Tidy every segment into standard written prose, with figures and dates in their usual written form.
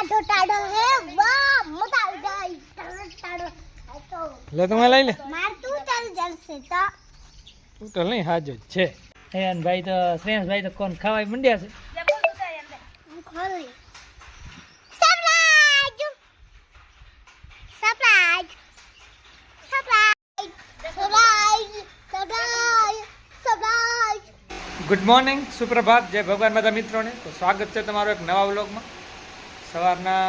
टाडो है वाह मत आ जाए टाडो तो ले तुम्हें लई ले मार तू चल जल से तो टूटल नहीं हाजो छे एन भाई तो श्रेयस भाई तो कोन खावाय मंड्या छे जब बोल तो अंदर खोल surprise surprise surprise surprise surprise surprise good morning सुप्रभात जय भगवान બધા મિત્રોને તો સ્વાગત છે તમારું એક નવા વ્લોગમાં સવારના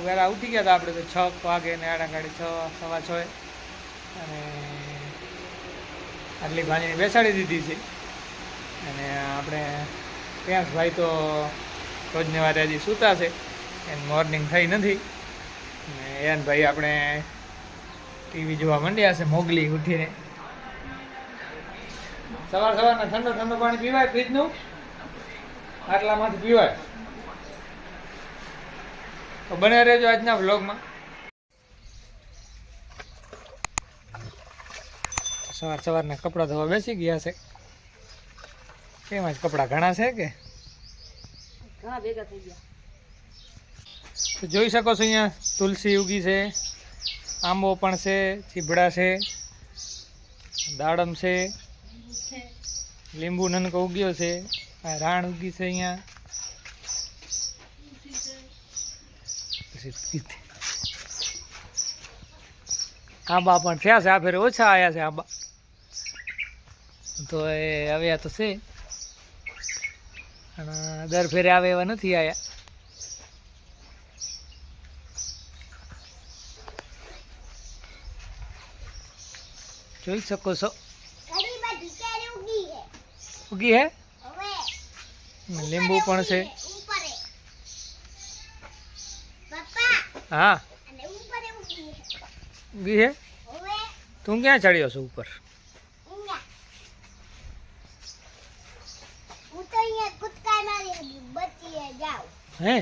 વેલા ઉઠી ગયા હતા આપણે તો 6 વાગે ને આડા ગાડી 6 સવા 6 અને આટલી ભાણીને બેસાડી દીધી છે અને આપણે પ્યાસ ભાઈ તો રોજની વારે હજી સૂતા છે એને મોર્નિંગ થઈ નથી અને એન ભાઈ આપણે ટીવી જોવા માંડ્યા છે મોગલી ઉઠીને સવાર સવારના ઠંડો ઠંડો પાણી પીવાય ફ્રીજનું આટલામાંથી પીવાય તો બને રહેજો આજના વ્લોગમાં સવાર સવારના કપડાં ધોવા બેસી ગયા છે કેમ આજ કપડાં ઘણા છે કે ઘણા ભેગા થઈ ગયા તો જોઈ શકો છો અહીંયા તુલસી ઉગી છે આંબો પણ છે ચીભડા છે દાડમ છે લીંબુ નનકો ઉગ્યો છે આ રાણ ઉગી છે અહીંયા આંબા પણ થયા છે આ ફેરે ઓછા આવ્યા છે આંબા તો એ આવ્યા તો છે અને દર ફેરે આવે એવા નથી આવ્યા જોઈ શકો છો घड़ी में ढिकेरी उगी है ઉગી હે ओए લીંબુ પણ છે ऊपर है पापा હા અને ऊपर है उगी है ઉગી હે ओए તું ક્યાં ચડ્યો છો ઉપર इंगा હું તો અહીંયા કૂદકા મારી બચી है जाओ હે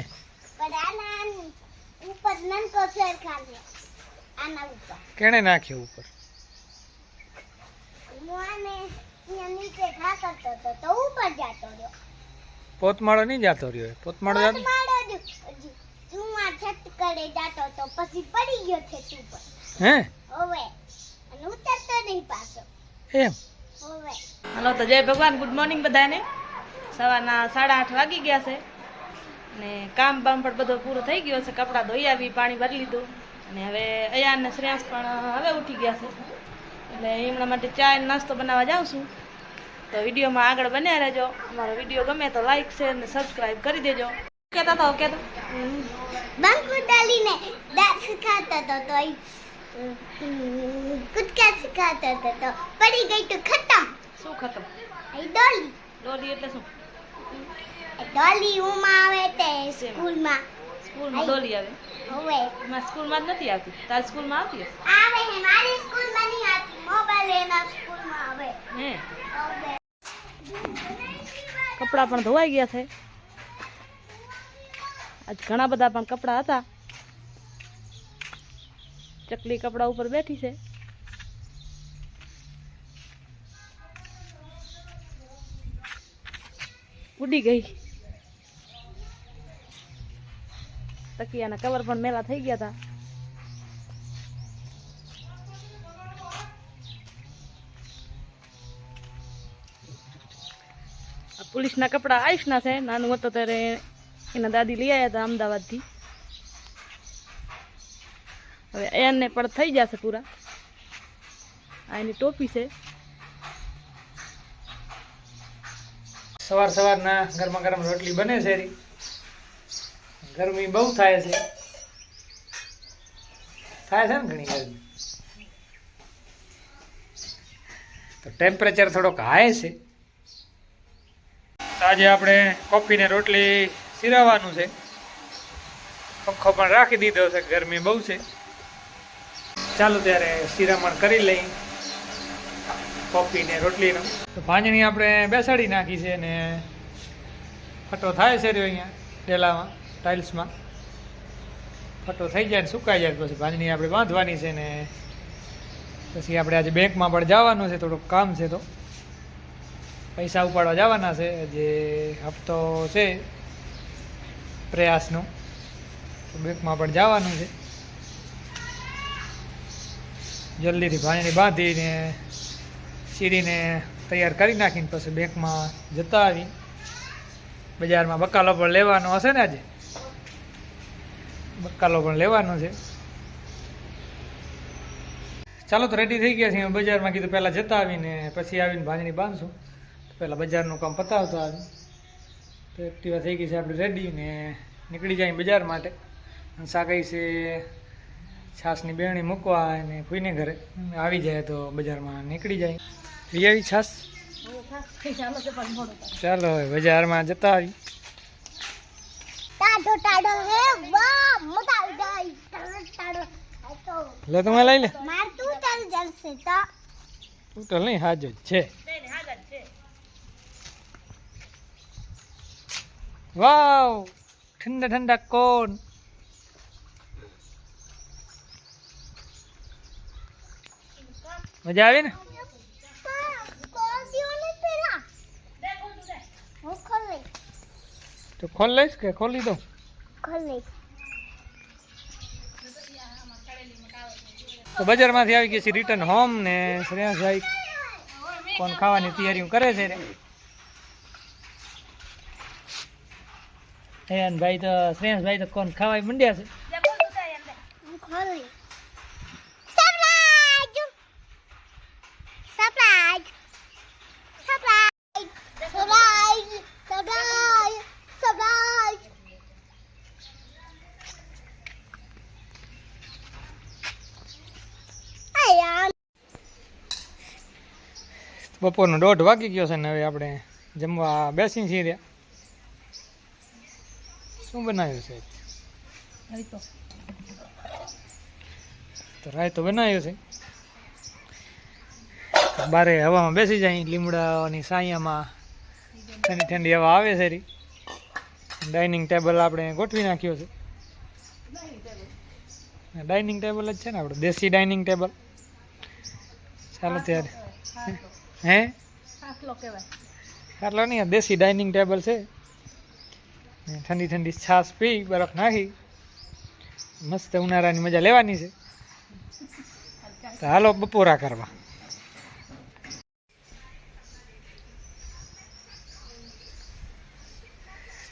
पर आना ऊपर ननको शेर खा ले आना ऊपर કેણે નાખ્યો ઉપર मुआने यहाँ नीचे खा करतो तो ऊपर जातो रहो પોતમાળો નહીં જાતો રહ્યો પોતમાળો જાતો मारो जुआ छत करे जातो तो પછી પડી ગયો છે તું પર હે ઓવે અને ઉતરતો નહીં પાછો એમ ઓવે હાલો તો જય ભગવાન ગુડ મોર્નિંગ બધાને સવારના 8:30 વાગી ગયા છે અને કામ બામ પણ બધો પૂરો થઈ ગયો છે કપડાં ધોઈ આવી પાણી ભરી લીધું અને હવે અયાન ને શ્રેયાસ પણ હવે ઉઠી ગયા છે એટલે એમના માટે ચા અને નાસ્તો બનાવવા જાઉં છું તો વિડીયોમાં આગળ બન્યા રહેજો અમારો વિડીયો ગમે તો લાઈક શેર ને સબસ્ક્રાઇબ કરી દેજો કહેતા તો બંકુ ડાલીને દાંત સિખાતો તો કુદકા સિખાતો તો પડી ગઈ તો ખતમ શું ખતમ એ ડોલી ડોલી એટલે શું એ ડોલી ઉમાં આવે તે સ્કૂલમાં સ્કૂલમાં ડોલી આવે ઓવે મારી સ્કૂલમાં જ નથી આવતી તારી સ્કૂલમાં આવતી હશે આવે હે મારી સ્કૂલમાં નહીં આવતી મોબાઈલ એના સ્કૂલમાં આવે હે ઓવે કપડાં પણ ધોવાઈ ગયા છે આજ ઘણા બધા પણ કપડાં હતા ચકલી કપડા ઉપર બેઠી છે ઉડી ગઈ તકિયાના કવર પણ મેલા થઈ ગયા હતા પોલીસના કપડા આયુષના છે નાનું હતો ત્યારે એના દાદી લઈ આવ્યા હતા અમદાવાદથી હવે એને પણ થઈ જશે પૂરા આ એની ટોપી છે સવાર સવારના ગરમા ગરમ રોટલી બને છે રી ગરમી બહુ થાય છે ને ઘણી ગરમી તો ટેમ્પરેચર થોડોક હાઈ છે તો આજે આપણે કોફી ને રોટલી સિરાવવાનું છે પંખો પણ રાખી દીધો છે ગરમી બહુ છે ચાલો ત્યારે શિરામણ કરી લઈ કોફી ને રોટલીનો તો ભાંજણી આપણે બેસાડી નાખી છે ને ફટો થાય છે રહ્યો અહીંયા ડેલામાં ટાઇલ્સમાં ફટો થઈ જાય ને સુકાઈ જાય પછી ભાંજણી આપણે બાંધવાની છે ને પછી આપણે આજે બેંકમાં પણ જવાનું છે થોડુંક કામ છે તો પૈસા ઉપાડવા જવાના છે જે હપ્તો છે પ્રયાસનો તો બેંકમાં પણ જવાનું છે. જલ્દીથી ભાણીને બાંધીને ચીરીને તૈયાર કરી નાખીને પછી બેંકમાં જતા આવી. બજારમાં બકાલો પણ લેવાનો હશે ને આજે, બકાલો પણ લેવાનો છે. ચાલો તો રેડી થઈ ગયા છીએ બજારમાં. કીધું પહેલાં જતા આવીને પછી આવીને ભાંજણી બાંધશું. પહેલાં બજારનું કામ પતાવતા આવી તો એક્ટિવા થઈ ગઈ છે આપણે રેડી ને નીકળી જાય બજાર માટે. હંસા ગઈ છે છાશની બેણી મૂકવા અને ફૂઈને ઘરે. આવી જાય તો બજારમાં નીકળી જાય. લઈ આવી છાશ? ચાલો હવે બજારમાં જતા આવી. ટાડો ટાડો હે વાહ મજા આવી ગઈ. ટાડો લે તમે લઈ લે. માર તું ચાલ જલસે તો ટોટલ નહીં હાજ જ છે. વાવ ઠંડા ઠંડા કોન. મજા આવી ને? તો ખોલ લઈશ કે ખોલી દઉં? તો બજારમાંથી આવી ગયા છે રિટર્ન હોમ ને શ્રેયાસભાઈ કોણ ખાવાની તૈયારી કરે છે રે. ભાઈ તો શ્રેયાસભાઈ તો કોણ ખાવા મંડ્યા છે. બપોરનો 1:30 વાગી ગયો છે ને હવે આપણે જમવા બેસી છીએ રહ્યા. શું બનાવ્યું છે? તો રાયતો બનાવ્યો છે. બારે હવામાં બેસી જાય લીમડાની સાયામાં ઠંડી ઠંડી હવા આવે છે. ડાઇનિંગ ટેબલ આપણે ગોઠવી નાખ્યો છે. ડાઇનિંગ ટેબલ જ છે ને આપણે દેશી ડાઇનિંગ ટેબલ. ચાલો ત્યારે હે ખાટલો નહીં, દેશી ડાઇનિંગ ટેબલ છે. ઠંડી ઠંડી છાશ પી બરફ નાખી મસ્ત ઉનાળાની મજા લેવાની છે. તો હાલો બપોરા કરવા.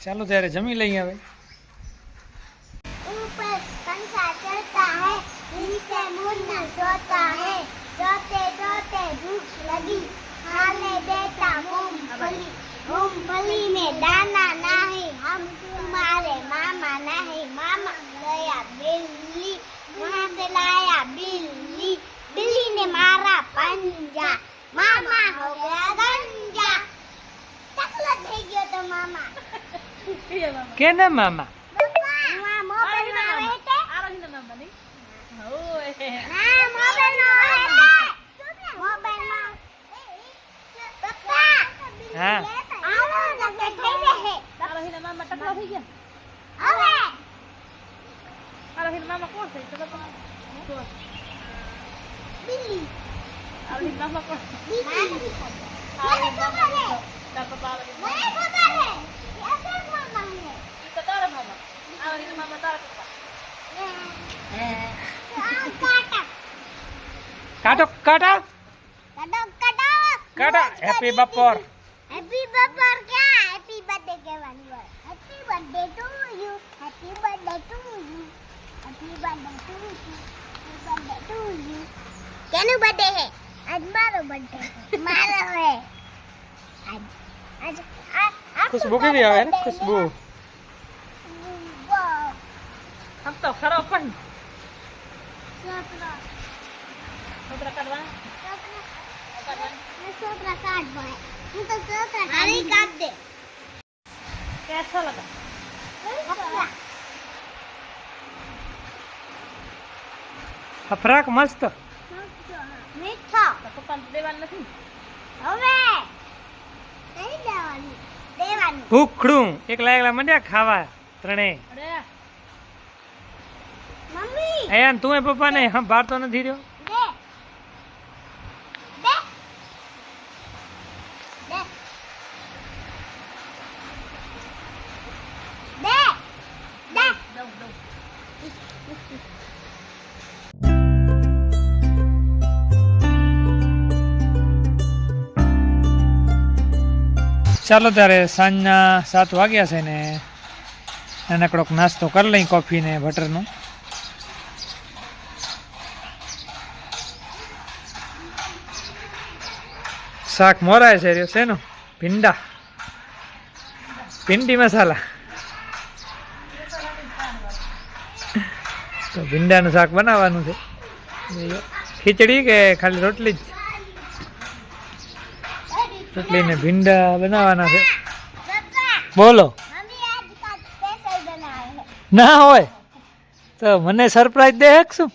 ચાલો ત્યારે જમી લઈએ હવે. ऊपर पंखा चलता है नीचे मुन्ना सोता है सोते सोते भूख लगी खाने देता मूंगफली में दाना नहीं हम तुम्हारे मामा नहीं मामा गया बिल्ली वहाँ से लाया बिल्ली बिल्ली ने मारा पंजा मामा हो गया गंजा टकला થઈ ગયો તો મામા કેના મામા? વहाँ મોબાઈલ માં આવે છે હા મોબાઈલ માં આવે છે મોબાઈલ માં પપ્પા હા આવો લગે થઈ રહે હવે બિલ્લી કાટો કાટો કાટો. હેપી બપોર. હેપી બપોર ક્યાં હેપી બર્થડે કહેવાની હોય happy birthday to you happy birthday to you happy birthday to you happy birthday to you કેનું બર્થડે હે આજ મારો બર્થડે મારો હે આજ આજ ખુશ્બુ કેવી આવે ને? ખુશ્બુ આમ તો ખરો પણ સોપરા છોકરા કાઢવા સોપરા કાઢ ભાઈ હું તો સોપરા કાઢી કાઢ દે કેસો લગા ફરાક મસ્ત. મીઠા પપ્પાને દેવાનું નથી. હવે નહીં દેવાનું દેવાનું ભૂખડું એકલા એકલા મંડ્યા ખાવા ત્રણેય. અરે મમ્મી અહીંયા તું એ પપ્પાને સંભાળતો નથી રહ્યો. દે દે દે દે દે દઉં ચાલો ત્યારે સાંજના 7 વાગ્યા છે ને નાનકડોક નાસ્તો કરી લઈ કોફી ને બટરનું. શાક મોરાય છે રહ્યો છે નું ભીંડા ભીંડી મસાલા. તો ભીંડાનું શાક બનાવવાનું છે. ખીચડી કે ખાલી રોટલી જ? રોટલી ને ભીંડા બનાવવાના છે. બોલો. મમ્મી આજ કા સ્પેશિયલ બનાવે છે. ના હોય તો મને સરપ્રાઈઝ દે શું?